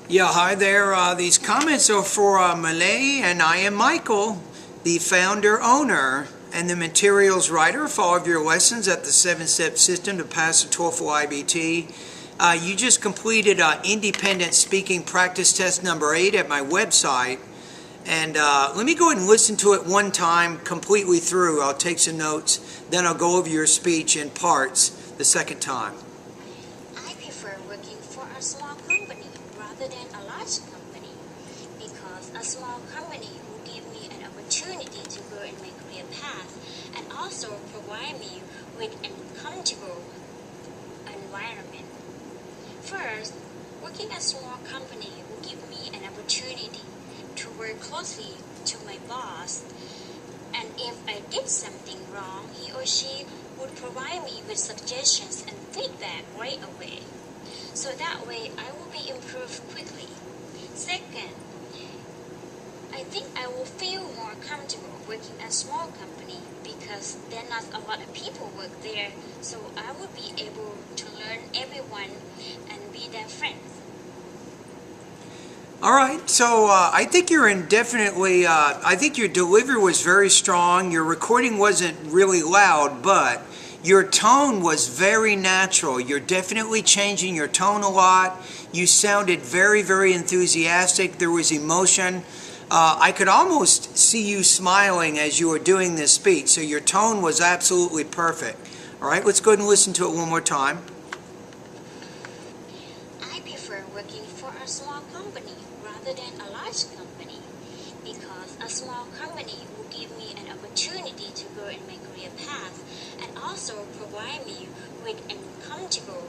Yeah, hi there. These comments are for Malee, and I am Michael, the founder, owner, and the materials writer for all of your lessons at the 7-Step System to pass the TOEFL IBT. You just completed Independent Speaking Practice Test number 8 at my website. And let me go ahead and listen to it one time completely through. I'll take some notes, then I'll go over your speech in parts the second time. I prefer working for a small company rather than a large company because a small company will give me an opportunity to grow in my career path and also provide me with an comfortable environment. First, working at a small company will give me an opportunity to work closely to my boss, and if I did something wrong, he or she would provide me with suggestions and feedback right away. So that way I will be improved quickly. Second, I think I will feel more comfortable working at a small company because there are not a lot of people work there, so I would be able to learn everyone and be their friend. All right, so I think you're indefinitely, I think your delivery was very strong. Your recording wasn't really loud, but your tone was very natural. You're definitely changing your tone a lot. You sounded very, very enthusiastic. There was emotion. I could almost see you smiling as you were doing this speech, so your tone was absolutely perfect. All right, let's go ahead and listen to it one more time. I prefer working for a small company rather than a large company because a small company will give me an opportunity to grow in my career path and also provide me with an comfortable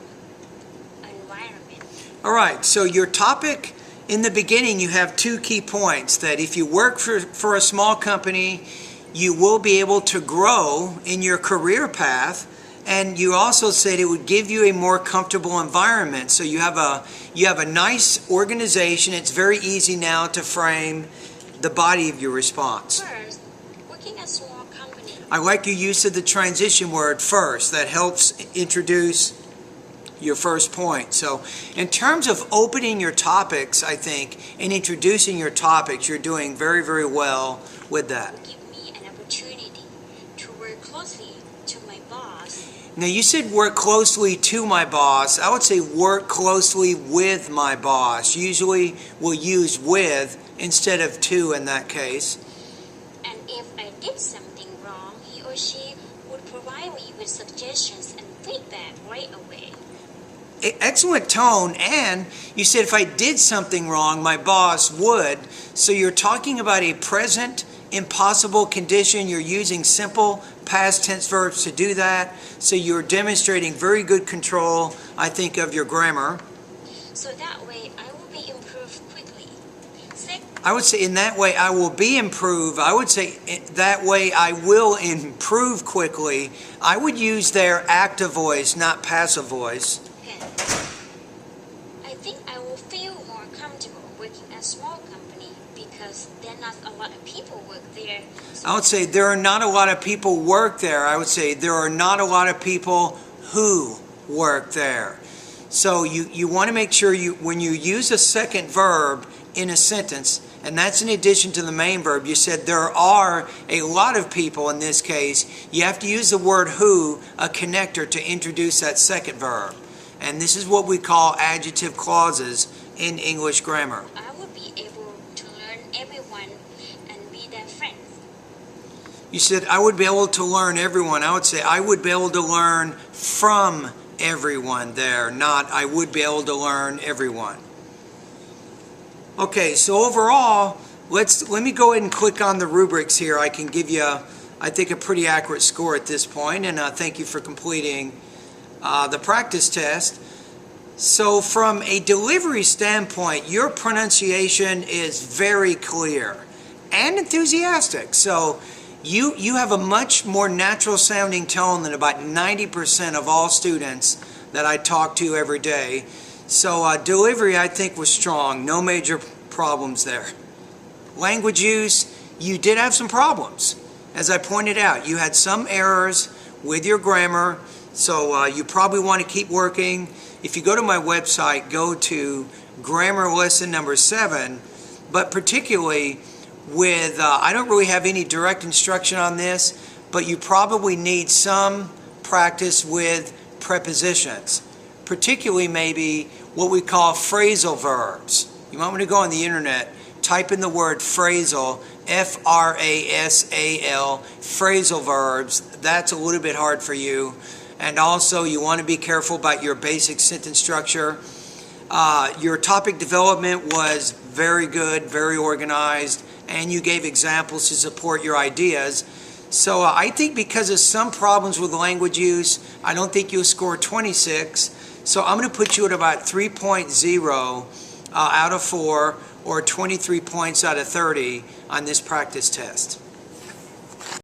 environment. All right, so your topic in the beginning, you have two key points: that if you work for a small company, you will be able to grow in your career path. And you also said it would give you a more comfortable environment. So you have a nice organization. It's very easy now to frame the body of your response. First, working at a small company. I like your use of the transition word first. That helps introduce your first point. So in terms of opening your topics, I think, and introducing your topics, you're doing very, very well with that. Will give me an opportunity to work closely to my boss. Now you said work closely to my boss. I would say work closely with my boss. Usually we'll use with instead of to in that case. And if I did something wrong, he or she would provide me with suggestions and feedback right away. Excellent tone. And you said if I did something wrong, my boss would. So you're talking about a present impossible condition. You're using simple past tense verbs to do that. So you're demonstrating very good control, I think, of your grammar. So that way I will be improved quickly. I would say in that way I will be improved. I would say that way I will improve quickly. I would use their active voice, not passive voice. I think I will feel more comfortable working at a small company because there are not a lot of people work there. So I would say there are not a lot of people work there. I would say there are not a lot of people who work there. So you want to make sure when you use a second verb in a sentence, and that's in addition to the main verb, you said there are a lot of people in this case, you have to use the word who, a connector, to introduce that second verb. And this is what we call adjective clauses in English grammar. I would be able to learn everyone and be their friend. You said I would be able to learn everyone. I would say I would be able to learn from everyone there, not I would be able to learn everyone. Okay, so overall, let me go ahead and click on the rubrics here. I can give you, I think, a pretty accurate score at this point, and thank you for completing the practice test. So from a delivery standpoint, your pronunciation is very clear and enthusiastic. So you have a much more natural sounding tone than about 90% of all students that I talk to every day. So delivery, I think, was strong. No major problems there. Language use, you did have some problems. As I pointed out, you had some errors with your grammar, So you probably want to keep working. If you go to my website, go to grammar lesson number 7, but particularly with, I don't really have any direct instruction on this, but you probably need some practice with prepositions, particularly maybe what we call phrasal verbs. You might want to go on the internet, type in the word phrasal, F-R-A-S-A-L, phrasal verbs. That's a little bit hard for you. And also you want to be careful about your basic sentence structure. Your topic development was very good, very organized, and you gave examples to support your ideas. So I think because of some problems with language use, I don't think you'll score 26. So I'm going to put you at about 3.0 out of 4, or 23 points out of 30 on this practice test.